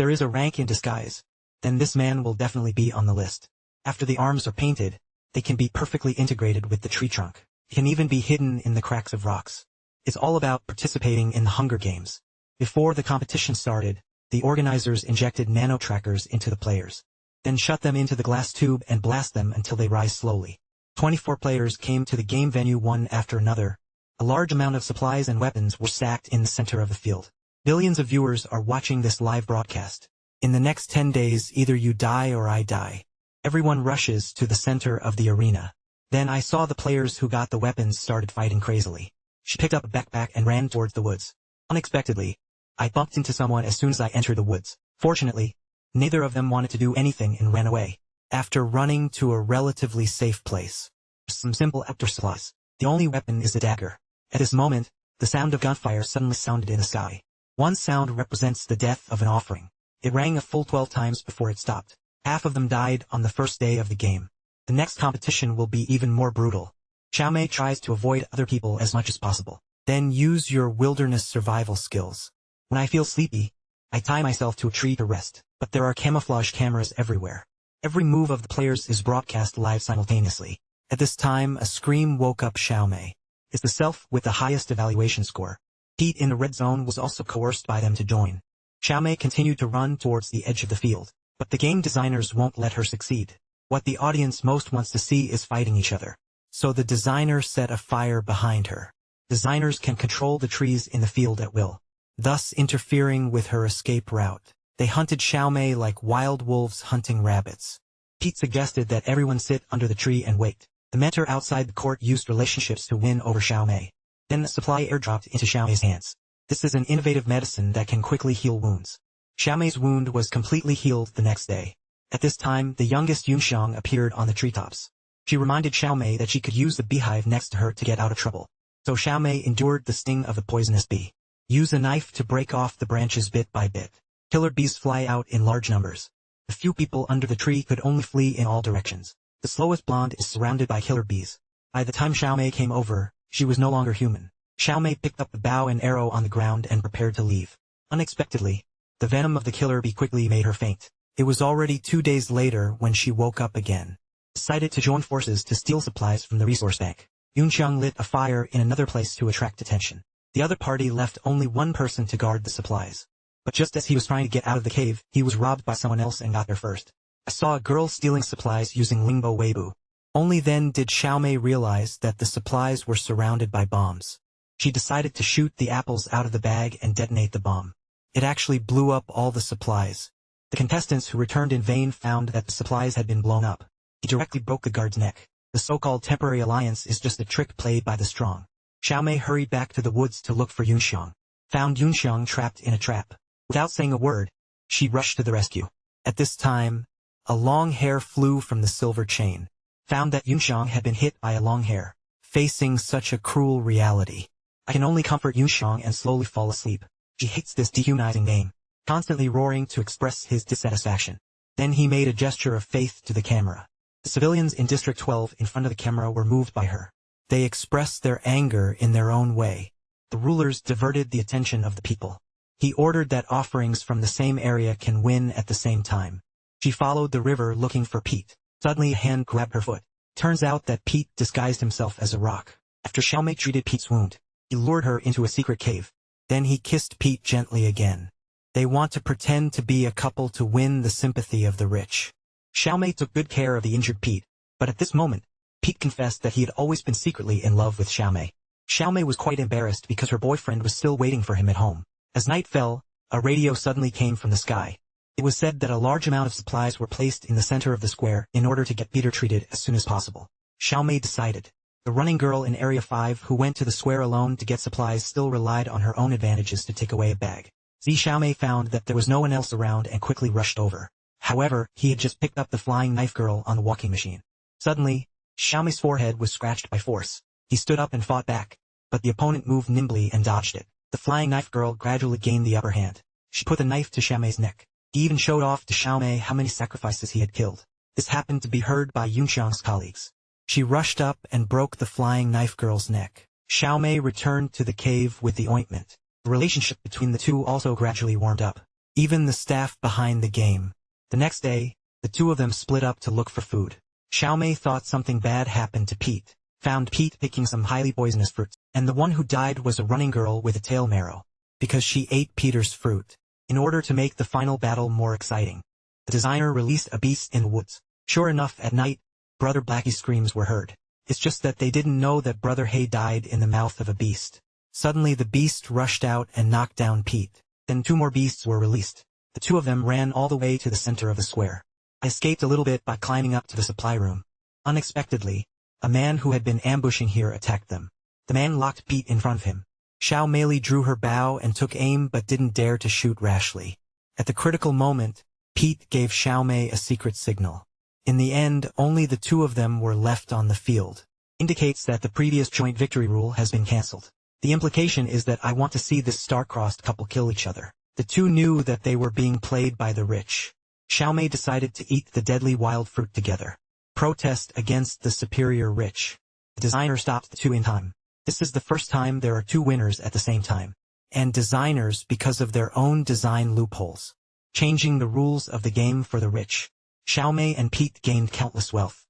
there is a rank in disguise, then this man will definitely be on the list. After the arms are painted, they can be perfectly integrated with the tree trunk. It can even be hidden in the cracks of rocks. It's all about participating in the Hunger Games. Before the competition started, the organizers injected nano-trackers into the players, then shut them into the glass tube and blast them until they rise slowly. 24 players came to the game venue one after another. A large amount of supplies and weapons were stacked in the center of the field. Billions of viewers are watching this live broadcast. In the next 10 days, either you die or I die. Everyone rushes to the center of the arena. Then I saw the players who got the weapons started fighting crazily. She picked up a backpack and ran towards the woods. Unexpectedly, I bumped into someone as soon as I entered the woods. Fortunately, neither of them wanted to do anything and ran away. After running to a relatively safe place, some simple outdoor supplies. The only weapon is a dagger. At this moment, the sound of gunfire suddenly sounded in the sky. One sound represents the death of an offering. It rang a full 12 times before it stopped. Half of them died on the first day of the game. The next competition will be even more brutal. Xiaomei tries to avoid other people as much as possible. Then use your wilderness survival skills. When I feel sleepy, I tie myself to a tree to rest, but there are camouflage cameras everywhere. Every move of the players is broadcast live simultaneously. At this time, a scream woke up Xiaomei. It's the self with the highest evaluation score. Pete in the red zone was also coerced by them to join. Xiaomei continued to run towards the edge of the field, but the game designers won't let her succeed. What the audience most wants to see is fighting each other. So the designer set a fire behind her. Designers can control the trees in the field at will, thus interfering with her escape route. They hunted Xiaomei like wild wolves hunting rabbits. Pete suggested that everyone sit under the tree and wait. The mentor outside the court used relationships to win over Xiaomei. Then a supply airdropped into Xiaomei's hands. This is an innovative medicine that can quickly heal wounds. Xiaomei's wound was completely healed the next day. At this time, the youngest Yunxiang appeared on the treetops. She reminded Xiaomei that she could use the beehive next to her to get out of trouble. So Xiaomei endured the sting of the poisonous bee. Use a knife to break off the branches bit by bit. Killer bees fly out in large numbers. The few people under the tree could only flee in all directions. The slowest blonde is surrounded by killer bees. By the time Xiaomei came over, she was no longer human. Xiaomei picked up the bow and arrow on the ground and prepared to leave. Unexpectedly, the venom of the killer bee quickly made her faint. It was already 2 days later when she woke up again. Decided to join forces to steal supplies from the resource bank. Yunxiang lit a fire in another place to attract attention. The other party left only one person to guard the supplies. But just as he was trying to get out of the cave, he was robbed by someone else and got there first. I saw a girl stealing supplies using Lingbo Weibo. Only then did Xiaomei realize that the supplies were surrounded by bombs. She decided to shoot the apples out of the bag and detonate the bomb. It actually blew up all the supplies. The contestants who returned in vain found that the supplies had been blown up. He directly broke the guard's neck. The so-called temporary alliance is just a trick played by the strong. Xiaomei hurried back to the woods to look for Yunxiang. Found Yunxiang trapped in a trap. Without saying a word, she rushed to the rescue. At this time, a long hair flew from the silver chain. Found that Yunxiang had been hit by a long hair. Facing such a cruel reality, I can only comfort Yunxiang and slowly fall asleep. She hates this dehumanizing game, constantly roaring to express his dissatisfaction. Then he made a gesture of faith to the camera. The civilians in District 12 in front of the camera were moved by her. They expressed their anger in their own way. The rulers diverted the attention of the people. He ordered that offerings from the same area can win at the same time. She followed the river looking for Pete. Suddenly a hand grabbed her foot. Turns out that Pete disguised himself as a rock. After Xiaomei treated Pete's wound, he lured her into a secret cave. Then he kissed Pete gently again. They want to pretend to be a couple to win the sympathy of the rich. Xiaomei took good care of the injured Pete, but at this moment, Pete confessed that he had always been secretly in love with Xiaomei. Xiaomei was quite embarrassed because her boyfriend was still waiting for him at home. As night fell, a radio suddenly came from the sky. It was said that a large amount of supplies were placed in the center of the square in order to get Peter treated as soon as possible. Xiaomei decided. The running girl in Area 5 who went to the square alone to get supplies still relied on her own advantages to take away a bag. Xiaomei found that there was no one else around and quickly rushed over. However, he had just picked up the flying knife girl on the walking machine. Suddenly, Xiaomei's forehead was scratched by force. He stood up and fought back, but the opponent moved nimbly and dodged it. The flying knife girl gradually gained the upper hand. She put the knife to Xiaomei's neck. He even showed off to Xiaomei how many sacrifices he had killed. This happened to be heard by Yunxiang's colleagues. She rushed up and broke the flying knife girl's neck. Xiaomei returned to the cave with the ointment. The relationship between the two also gradually warmed up. even the staff behind the game. The next day, the two of them split up to look for food. Xiaomei thought something bad happened to Pete, found Pete picking some highly poisonous fruits, and the one who died was a running girl with a tail marrow, because she ate Peter's fruit. In order to make the final battle more exciting, the designer released a beast in the woods. Sure enough, at night, Brother Blackie's screams were heard. It's just that they didn't know that Brother Hay died in the mouth of a beast. Suddenly the beast rushed out and knocked down Pete. Then two more beasts were released. The two of them ran all the way to the center of the square. I escaped a little bit by climbing up to the supply room. Unexpectedly, a man who had been ambushing here attacked them. The man locked Pete in front of him. Xiao Meili drew her bow and took aim but didn't dare to shoot rashly. At the critical moment, Pete gave Xiaomei a secret signal. In the end, only the two of them were left on the field. Indicates that the previous joint victory rule has been cancelled. The implication is that I want to see this star-crossed couple kill each other. The two knew that they were being played by the rich. Xiaomei decided to eat the deadly wild fruit together. Protest against the superior rich. The designer stopped the two in time. This is the first time there are two winners at the same time. And designers because of their own design loopholes. Changing the rules of the game for the rich. Xiaomei and Pete gained countless wealth.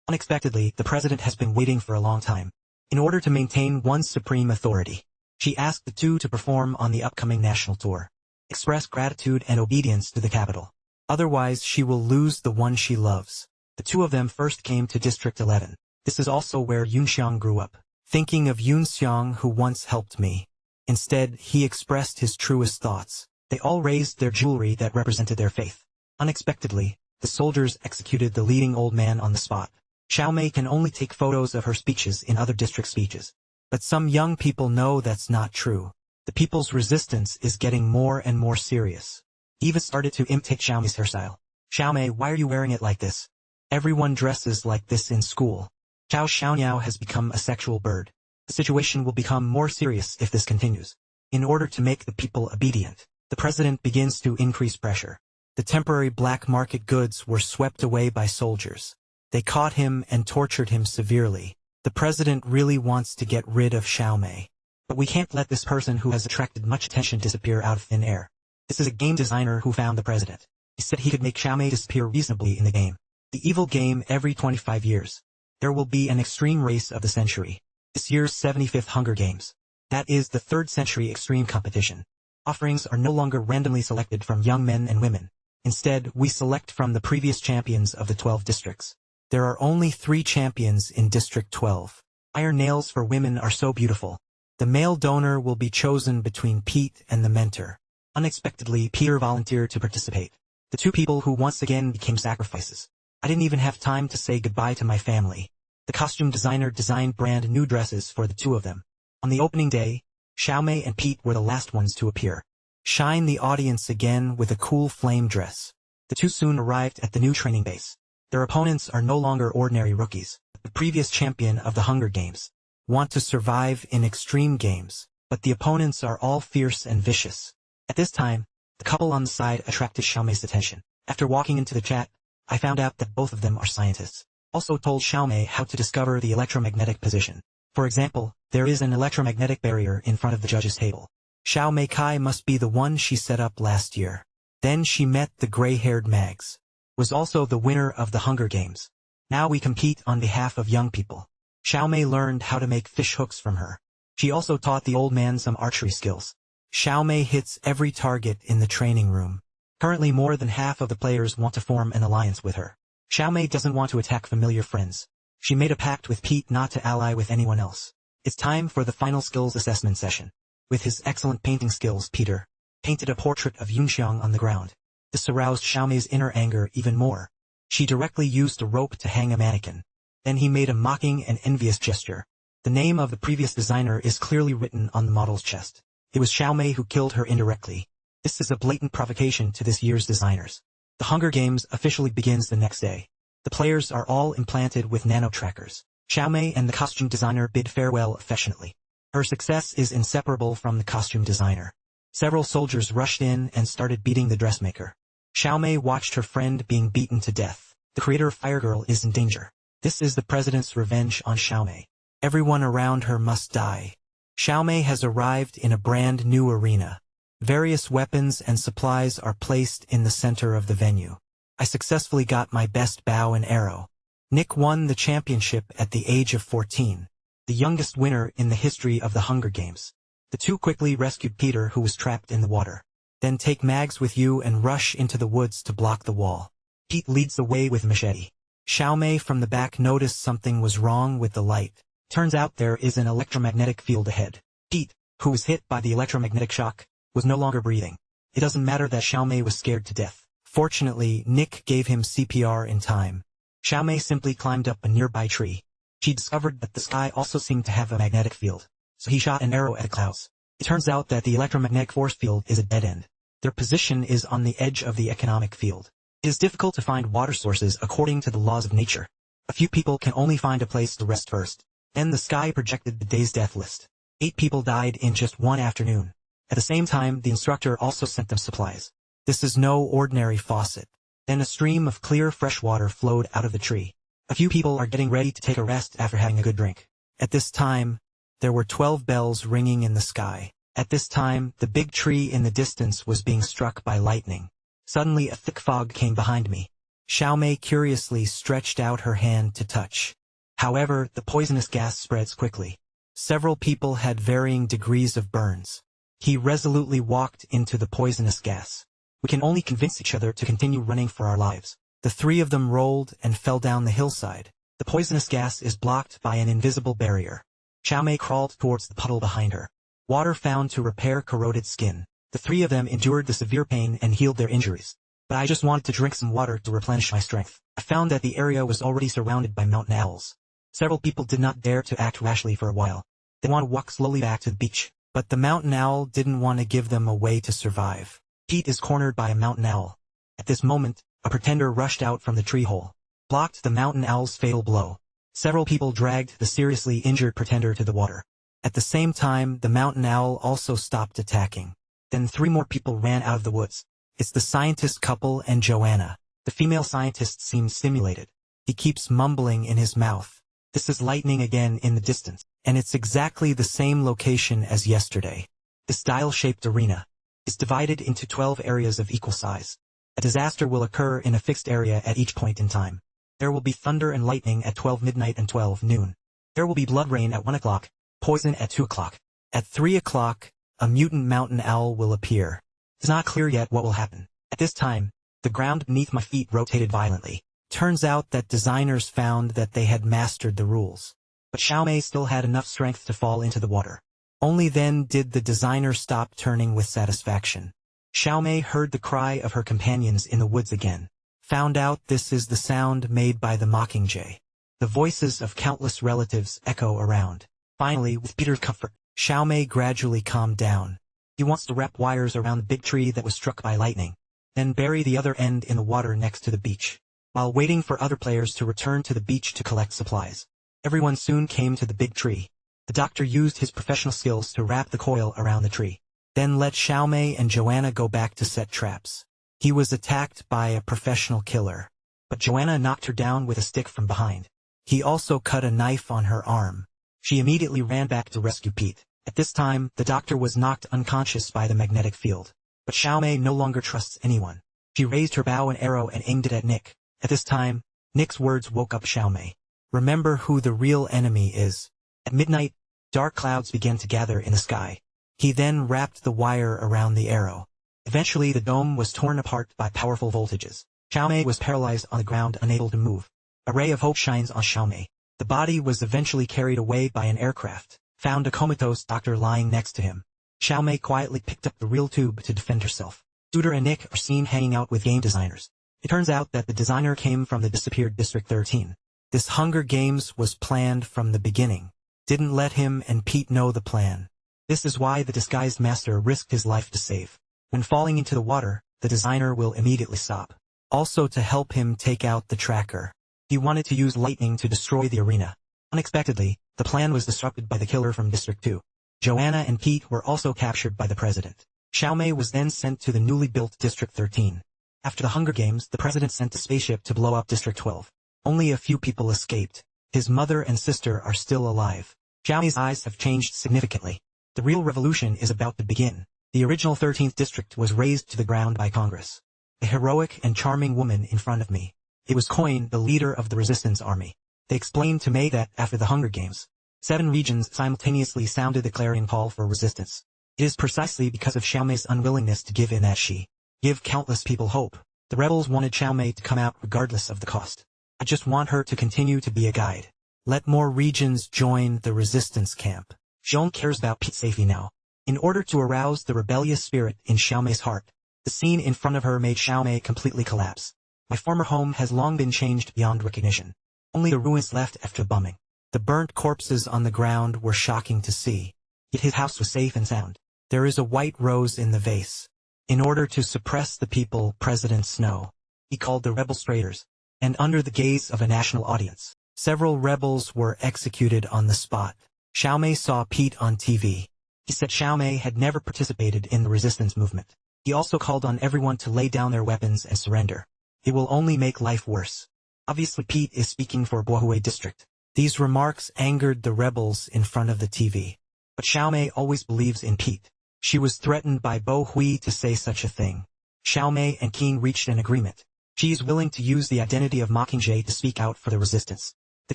Unexpectedly, the president has been waiting for a long time. In order to maintain one's supreme authority, she asked the two to perform on the upcoming national tour. Express gratitude and obedience to the capital. Otherwise she will lose the one she loves. The two of them first came to District 11. This is also where Yunxiang grew up. Thinking of Yunxiang who once helped me. Instead, he expressed his truest thoughts. They all raised their jewelry that represented their faith. Unexpectedly, the soldiers executed the leading old man on the spot. Xiaomei can only take photos of her speeches in other district speeches. But some young people know that's not true. The people's resistance is getting more and more serious. Eva started to imitate Xiaomei's hairstyle. Xiaomei, why are you wearing it like this? Everyone dresses like this in school. Zhao Xiaoniao has become a sexual bird. The situation will become more serious if this continues. In order to make the people obedient, the president begins to increase pressure. The temporary black market goods were swept away by soldiers. They caught him and tortured him severely. The president really wants to get rid of Xiaomei. But we can't let this person who has attracted much attention disappear out of thin air. This is a game designer who found the president. He said he could make Xiaomei disappear reasonably in the game. The evil game every 25 years. There will be an extreme race of the century. This year's 75th Hunger Games. That is the 3rd century extreme competition. Offerings are no longer randomly selected from young men and women. Instead, we select from the previous champions of the 12 districts. There are only 3 champions in District 12. Iron nails for women are so beautiful. The male donor will be chosen between Pete and the mentor. Unexpectedly, Peter volunteered to participate. The two people who once again became sacrifices. I didn't even have time to say goodbye to my family. The costume designer designed brand new dresses for the two of them. On the opening day, Xiaomei and Pete were the last ones to appear. Shine the audience again with a cool flame dress. The two soon arrived at the new training base. Their opponents are no longer ordinary rookies. The previous champion of the Hunger Games. Want to survive in extreme games, but the opponents are all fierce and vicious. At this time, the couple on the side attracted Xiaomei's attention. After walking into the chat, I found out that both of them are scientists. Also told Xiaomei how to discover the electromagnetic position. For example, there is an electromagnetic barrier in front of the judges' table. Xiaomei Kai must be the one she set up last year. Then she met the gray-haired Mags. Was also the winner of the Hunger Games. Now we compete on behalf of young people. Xiaomei learned how to make fish hooks from her. She also taught the old man some archery skills. Xiaomei hits every target in the training room. Currently more than half of the players want to form an alliance with her. Xiaomei doesn't want to attack familiar friends. She made a pact with Pete not to ally with anyone else. It's time for the final skills assessment session. With his excellent painting skills, Peter painted a portrait of Yunxiang on the ground. This aroused Xiaomei's inner anger even more. She directly used a rope to hang a mannequin. Then he made a mocking and envious gesture. The name of the previous designer is clearly written on the model's chest. It was Xiaomei who killed her indirectly. This is a blatant provocation to this year's designers. The Hunger Games officially begins the next day. The players are all implanted with nano-trackers. Xiaomei and the costume designer bid farewell affectionately. Her success is inseparable from the costume designer. Several soldiers rushed in and started beating the dressmaker. Xiaomei watched her friend being beaten to death. The creator of Fire Girl is in danger. This is the president's revenge on Xiaomei. Everyone around her must die. Xiaomei has arrived in a brand new arena. Various weapons and supplies are placed in the center of the venue. I successfully got my best bow and arrow. Nick won the championship at the age of 14, the youngest winner in the history of the Hunger Games. The two quickly rescued Peter, who was trapped in the water. Then take Mags with you and rush into the woods to block the wall. Pete leads the way with machete. Xiaomei from the back noticed something was wrong with the light. Turns out there is an electromagnetic field ahead. Pete, who was hit by the electromagnetic shock, was no longer breathing. It doesn't matter that Xiaomei was scared to death. Fortunately, Nick gave him CPR in time. Xiaomei simply climbed up a nearby tree. She discovered that the sky also seemed to have a magnetic field, so he shot an arrow at the clouds. It turns out that the electromagnetic force field is a dead end. Their position is on the edge of the economic field. It is difficult to find water sources according to the laws of nature. A few people can only find a place to rest first. Then the sky projected the day's death list. 8 people died in just one afternoon. At the same time, the instructor also sent them supplies. This is no ordinary faucet. Then a stream of clear fresh water flowed out of the tree. A few people are getting ready to take a rest after having a good drink. At this time, there were 12 bells ringing in the sky. At this time, the big tree in the distance was being struck by lightning. Suddenly a thick fog came behind me. Xiaomei curiously stretched out her hand to touch. However, the poisonous gas spreads quickly. Several people had varying degrees of burns. He resolutely walked into the poisonous gas. We can only convince each other to continue running for our lives. The 3 of them rolled and fell down the hillside. The poisonous gas is blocked by an invisible barrier. Xiaomei crawled towards the puddle behind her. Water found to repair corroded skin. The 3 of them endured the severe pain and healed their injuries. But I just wanted to drink some water to replenish my strength. I found that the area was already surrounded by mountain owls. Several people did not dare to act rashly for a while. They want to walk slowly back to the beach. But the mountain owl didn't want to give them a way to survive. Pete is cornered by a mountain owl. At this moment, a pretender rushed out from the tree hole, blocked the mountain owl's fatal blow. Several people dragged the seriously injured pretender to the water. At the same time, the mountain owl also stopped attacking. Then 3 more people ran out of the woods. It's the scientist couple and Joanna. The female scientist seems stimulated. He keeps mumbling in his mouth. This is lightning again in the distance, and it's exactly the same location as yesterday. This dial-shaped arena is divided into 12 areas of equal size. A disaster will occur in a fixed area at each point in time. There will be thunder and lightning at 12 midnight and 12 noon. There will be blood rain at 1 o'clock, poison at 2 o'clock. At 3 o'clock, a mutant mountain owl will appear. It's not clear yet what will happen. At this time, the ground beneath my feet rotated violently. Turns out that designers found that they had mastered the rules. But Xiaomei still had enough strength to fall into the water. Only then did the designer stop turning with satisfaction. Xiaomei heard the cry of her companions in the woods again. Found out this is the sound made by the mockingjay. The voices of countless relatives echo around. Finally, with Peter's comfort, Xiaomei gradually calmed down. He wants to wrap wires around the big tree that was struck by lightning, then bury the other end in the water next to the beach, while waiting for other players to return to the beach to collect supplies. Everyone soon came to the big tree. The doctor used his professional skills to wrap the coil around the tree, then let Xiaomei and Joanna go back to set traps. He was attacked by a professional killer, but Joanna knocked her down with a stick from behind. He also cut a knife on her arm. She immediately ran back to rescue Pete. At this time, the doctor was knocked unconscious by the magnetic field. But Xiaomei no longer trusts anyone. She raised her bow and arrow and aimed it at Nick. At this time, Nick's words woke up Xiaomei. Remember who the real enemy is. At midnight, dark clouds began to gather in the sky. He then wrapped the wire around the arrow. Eventually the dome was torn apart by powerful voltages. Xiaomei was paralyzed on the ground, unable to move. A ray of hope shines on Xiaomei. The body was eventually carried away by an aircraft. Found a comatose doctor lying next to him. Xiaomei quietly picked up the real tube to defend herself. Suitor and Nick are seen hanging out with game designers. It turns out that the designer came from the disappeared District 13. This Hunger Games was planned from the beginning. Didn't let him and Pete know the plan. This is why the disguised master risked his life to save. When falling into the water, the designer will immediately stop. Also to help him take out the tracker. He wanted to use lightning to destroy the arena. Unexpectedly, the plan was disrupted by the killer from District 2. Joanna and Pete were also captured by the president. Xiaomei was then sent to the newly built District 13. After the Hunger Games, the president sent a spaceship to blow up District 12. Only a few people escaped. His mother and sister are still alive. Xiaomei's eyes have changed significantly. The real revolution is about to begin. The original 13th district was razed to the ground by Congress. A heroic and charming woman in front of me. It was Coin, the leader of the resistance army. They explained to May that, after the Hunger Games, 7 regions simultaneously sounded the clarion call for resistance. It is precisely because of Xiaomei's unwillingness to give in that she gave countless people hope. The rebels wanted Xiaomei to come out regardless of the cost. I just want her to continue to be a guide. Let more regions join the resistance camp. Xiong cares about Pete's safety now. In order to arouse the rebellious spirit in Xiaomei's heart, the scene in front of her made Xiaomei completely collapse. My former home has long been changed beyond recognition. Only the ruins left after bombing. The burnt corpses on the ground were shocking to see. Yet his house was safe and sound. There is a white rose in the vase. In order to suppress the people, President Snow, he called the rebel traitors, and under the gaze of a national audience, several rebels were executed on the spot. Xiaomei saw Pete on TV. He said Xiaomei had never participated in the resistance movement. He also called on everyone to lay down their weapons and surrender. It will only make life worse. Obviously Pete is speaking for Bohui district. These remarks angered the rebels in front of the TV. But Xiaomei always believes in Pete. She was threatened by Bo Hui to say such a thing. Xiaomei and King reached an agreement. She is willing to use the identity of Mockingjay to speak out for the resistance. The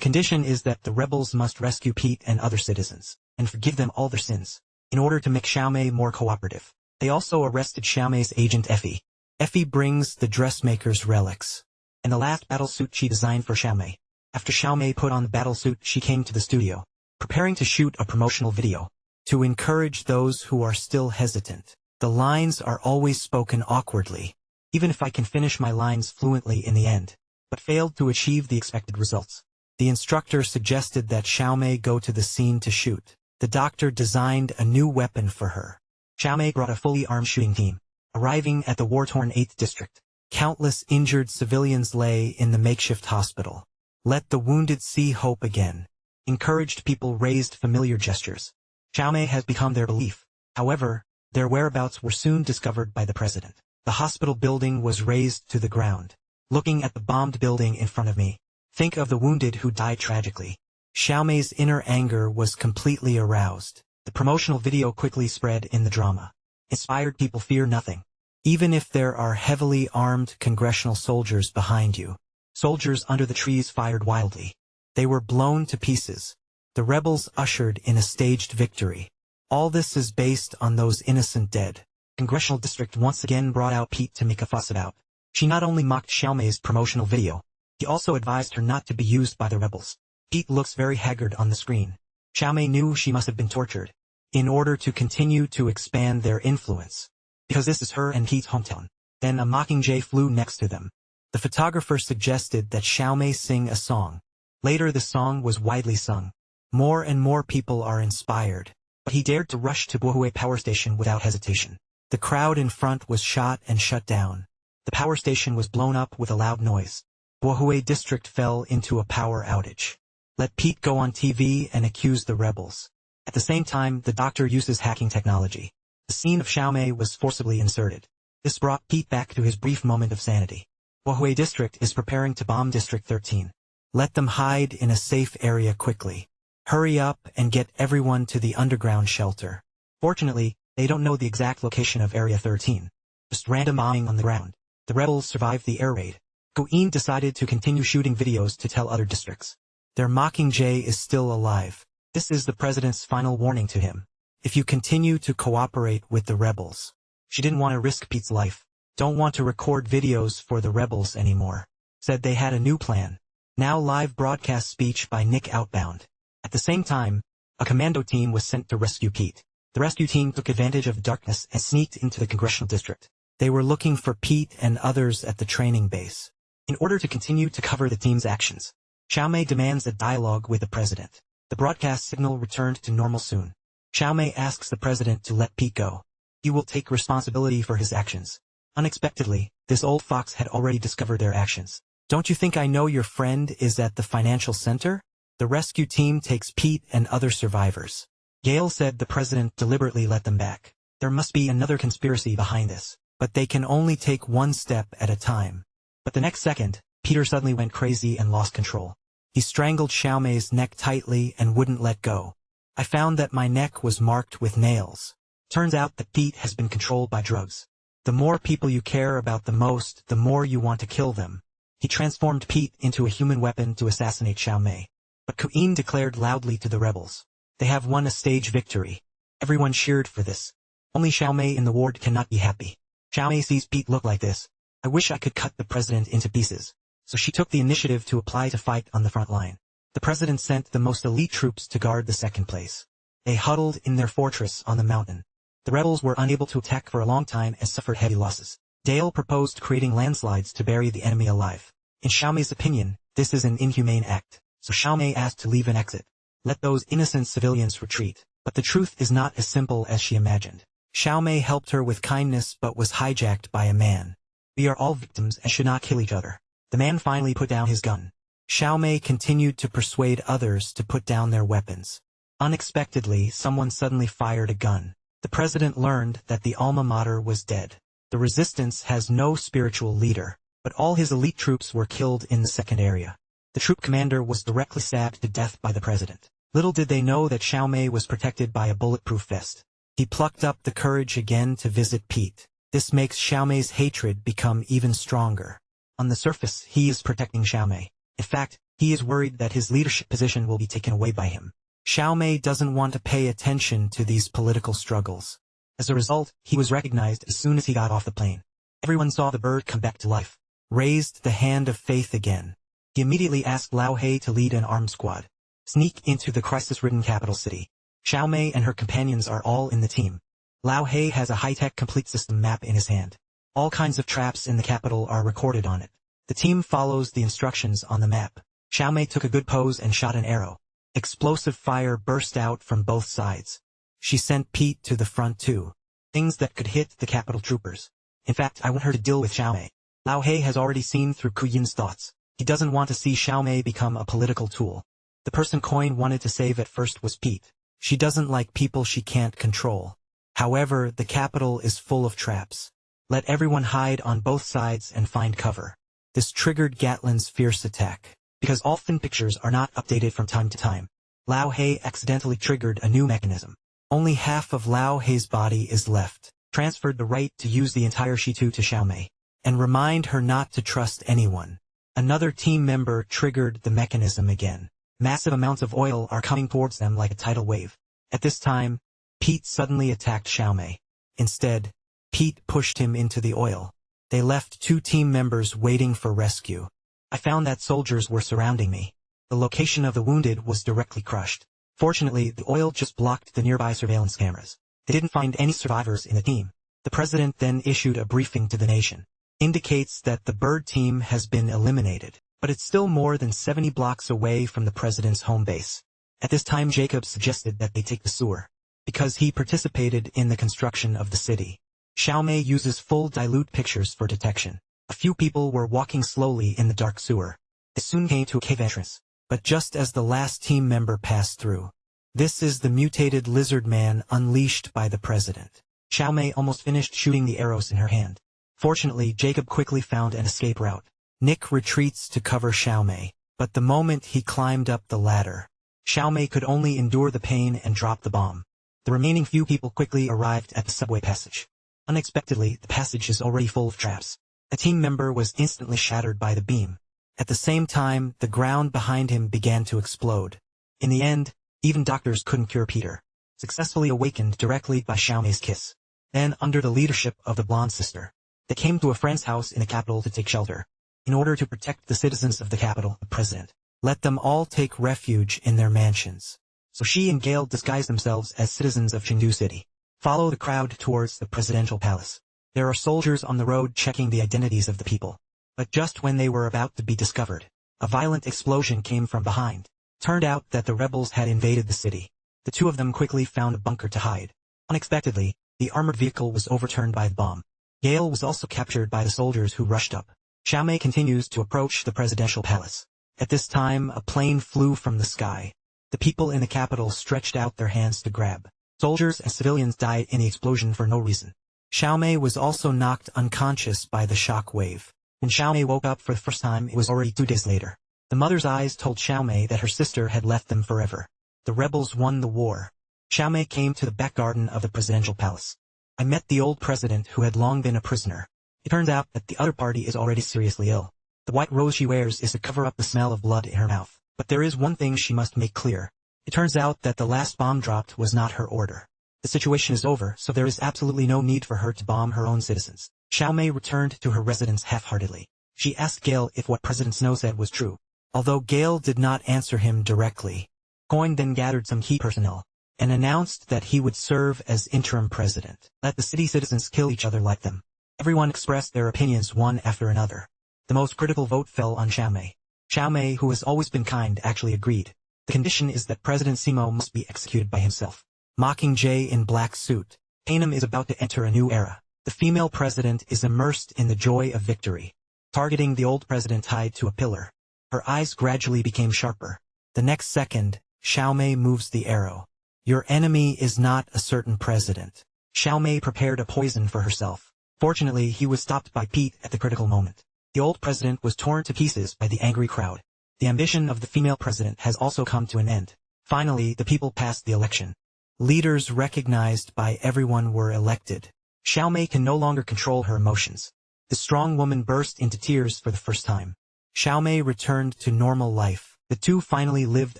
condition is that the rebels must rescue Pete and other citizens, and forgive them all their sins, in order to make Xiaomei more cooperative. They also arrested Xiaomei's agent Effie. Effie brings the dressmaker's relics, and the last battlesuit she designed for Xiaomei. After Xiaomei put on the battlesuit, she came to the studio, preparing to shoot a promotional video. To encourage those who are still hesitant. The lines are always spoken awkwardly, even if I can finish my lines fluently in the end, but failed to achieve the expected results. The instructor suggested that Xiaomei go to the scene to shoot. The doctor designed a new weapon for her. Xiaomei brought a fully armed shooting team, arriving at the war-torn 8th district. Countless injured civilians lay in the makeshift hospital. Let the wounded see hope again. Encouraged people raised familiar gestures. Xiaomei has become their belief. However, their whereabouts were soon discovered by the president. The hospital building was razed to the ground. Looking at the bombed building in front of me, think of the wounded who died tragically. Xiaomei's inner anger was completely aroused. The promotional video quickly spread in the drama. Inspired people fear nothing. Even if there are heavily armed congressional soldiers behind you. Soldiers under the trees fired wildly. They were blown to pieces. The rebels ushered in a staged victory. All this is based on those innocent dead. Congressional district once again brought out Pete to make a fuss about. She not only mocked Xiaomei's promotional video, he also advised her not to be used by the rebels. Pete looks very haggard on the screen. Xiaomei knew she must have been tortured, in order to continue to expand their influence. Because this is her and Pete's hometown. Then a Mockingjay flew next to them. The photographer suggested that Xiaomei sing a song. Later the song was widely sung. More and more people are inspired. But he dared to rush to Bohui power station without hesitation. The crowd in front was shot and shut down. The power station was blown up with a loud noise. Bohui district fell into a power outage. Let Pete go on TV and accuse the rebels. At the same time, the doctor uses hacking technology. The scene of Xiaomei was forcibly inserted. This brought Pete back to his brief moment of sanity. Bohui district is preparing to bomb District 13. Let them hide in a safe area quickly. Hurry up and get everyone to the underground shelter. Fortunately, they don't know the exact location of Area 13. Just random bombing on the ground. The rebels survived the air raid. Goin decided to continue shooting videos to tell other districts. Their Mockingjay is still alive. This is the president's final warning to him. If you continue to cooperate with the rebels. She didn't want to risk Pete's life. Don't want to record videos for the rebels anymore. Said they had a new plan. Now live broadcast speech by Nick Outbound. At the same time, a commando team was sent to rescue Pete. The rescue team took advantage of the darkness and sneaked into the congressional district. They were looking for Pete and others at the training base. In order to continue to cover the team's actions, Xiaomei demands a dialogue with the president. The broadcast signal returned to normal soon. Xiaomei asks the president to let Pete go. He will take responsibility for his actions. Unexpectedly, this old fox had already discovered their actions. Don't you think I know your friend is at the financial center? The rescue team takes Pete and other survivors. Gale said the president deliberately let them back. There must be another conspiracy behind this. But they can only take one step at a time. But the next second, Peter suddenly went crazy and lost control. He strangled Xiaomei's neck tightly and wouldn't let go. I found that my neck was marked with nails. Turns out that Pete has been controlled by drugs. The more people you care about the most, the more you want to kill them. He transformed Pete into a human weapon to assassinate Xiao Mei. But Queen declared loudly to the rebels. They have won a stage victory. Everyone cheered for this. Only Xiao Mei in the ward cannot be happy. Xiao Mei sees Pete look like this. I wish I could cut the president into pieces. So she took the initiative to apply to fight on the front line. The president sent the most elite troops to guard the second place. They huddled in their fortress on the mountain. The rebels were unable to attack for a long time and suffered heavy losses. Dale proposed creating landslides to bury the enemy alive. In Xiao Mei's opinion, this is an inhumane act, so Xiao Mei asked to leave an exit. Let those innocent civilians retreat. But the truth is not as simple as she imagined. Xiao Mei helped her with kindness but was hijacked by a man. We are all victims and should not kill each other. The man finally put down his gun. Xiao Mei continued to persuade others to put down their weapons. Unexpectedly, someone suddenly fired a gun. The president learned that the alma mater was dead. The resistance has no spiritual leader, but all his elite troops were killed in the second area. The troop commander was directly stabbed to death by the president. Little did they know that Xiao Mei was protected by a bulletproof vest. He plucked up the courage again to visit Pete. This makes Xiao Mei's hatred become even stronger. On the surface, he is protecting Xiao Mei. In fact, he is worried that his leadership position will be taken away by him. Xiao Mei doesn't want to pay attention to these political struggles. As a result, he was recognized as soon as he got off the plane. Everyone saw the bird come back to life. Raised the hand of faith again. He immediately asked Lao He to lead an armed squad. Sneak into the crisis-ridden capital city. Xiao Mei and her companions are all in the team. Lao He has a high-tech complete system map in his hand. All kinds of traps in the capital are recorded on it. The team follows the instructions on the map. Xiao Mei took a good pose and shot an arrow. Explosive fire burst out from both sides. She sent Pete to the front too. Things that could hit the capital troopers. In fact, I want her to deal with Xiao Mei. Lao He has already seen through Ku Yin's thoughts. He doesn't want to see Xiao Mei become a political tool. The person Coin wanted to save at first was Pete. She doesn't like people she can't control. However, the capital is full of traps. Let everyone hide on both sides and find cover. This triggered Gatlin's fierce attack. Because all fin pictures are not updated from time to time, Lao He accidentally triggered a new mechanism. Only half of Lao He's body is left. Transferred the right to use the entire Shitu to Xiao Mei. And remind her not to trust anyone. Another team member triggered the mechanism again. Massive amounts of oil are coming towards them like a tidal wave. At this time, Pete suddenly attacked Xiao Mei. Instead, Pete pushed him into the oil. They left 2 team members waiting for rescue. I found that soldiers were surrounding me. The location of the wounded was directly crushed. Fortunately, the oil just blocked the nearby surveillance cameras. They didn't find any survivors in the team. The president then issued a briefing to the nation. Indicates that the bird team has been eliminated, but it's still more than 70 blocks away from the president's home base. At this time, Jacob suggested that they take the sewer, because he participated in the construction of the city. Xiao Mei uses full dilute pictures for detection. A few people were walking slowly in the dark sewer. They soon came to a cave entrance, but just as the last team member passed through. This is the mutated lizard man unleashed by the president. Xiao Mei almost finished shooting the arrows in her hand. Fortunately, Jacob quickly found an escape route. Nick retreats to cover Xiao Mei, but the moment he climbed up the ladder, Xiao Mei could only endure the pain and drop the bomb. The remaining few people quickly arrived at the subway passage. Unexpectedly, the passage is already full of traps. A team member was instantly shattered by the beam. At the same time, the ground behind him began to explode. In the end, even doctors couldn't cure Peter. Successfully awakened directly by Xiao Mei's kiss. Then, under the leadership of the blonde sister, they came to a friend's house in the capital to take shelter. In order to protect the citizens of the capital, the president let them all take refuge in their mansions. So she and Gale disguised themselves as citizens of Chengdu City. Follow the crowd towards the presidential palace. There are soldiers on the road checking the identities of the people. But just when they were about to be discovered, a violent explosion came from behind. Turned out that the rebels had invaded the city. The 2 of them quickly found a bunker to hide. Unexpectedly, the armored vehicle was overturned by the bomb. Gale was also captured by the soldiers who rushed up. Xiao Mei continues to approach the presidential palace. At this time, a plane flew from the sky. The people in the capital stretched out their hands to grab. Soldiers and civilians died in the explosion for no reason. Xiao Mei was also knocked unconscious by the shock wave. When Xiao Mei woke up for the first time, it was already 2 days later. The mother's eyes told Xiao Mei that her sister had left them forever. The rebels won the war. Xiao Mei came to the back garden of the presidential palace. I met the old president who had long been a prisoner. It turns out that the other party is already seriously ill. The white rose she wears is to cover up the smell of blood in her mouth. But there is one thing she must make clear. It turns out that the last bomb dropped was not her order. The situation is over, so there is absolutely no need for her to bomb her own citizens. Xiao Mei returned to her residence half-heartedly. She asked Gale if what President Snow said was true. Although Gale did not answer him directly, Coin then gathered some key personnel and announced that he would serve as interim president. Let the city citizens kill each other like them. Everyone expressed their opinions one after another. The most critical vote fell on Xiao Mei. Xiao Mei, who has always been kind, actually agreed. The condition is that President Simo must be executed by himself. Mockingjay in black suit. Panem is about to enter a new era. The female president is immersed in the joy of victory. Targeting the old president tied to a pillar. Her eyes gradually became sharper. The next second, Xiao Mei moves the arrow. Your enemy is not a certain president. Xiao Mei prepared a poison for herself. Fortunately, he was stopped by Pete at the critical moment. The old president was torn to pieces by the angry crowd. The ambition of the female president has also come to an end. Finally, the people passed the election. Leaders recognized by everyone were elected. Xiao Mei can no longer control her emotions. The strong woman burst into tears for the first time. Xiao Mei returned to normal life. The two finally lived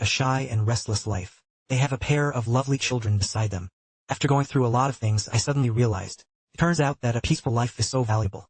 a shy and restless life. They have a pair of lovely children beside them. After going through a lot of things, I suddenly realized. It turns out that a peaceful life is so valuable.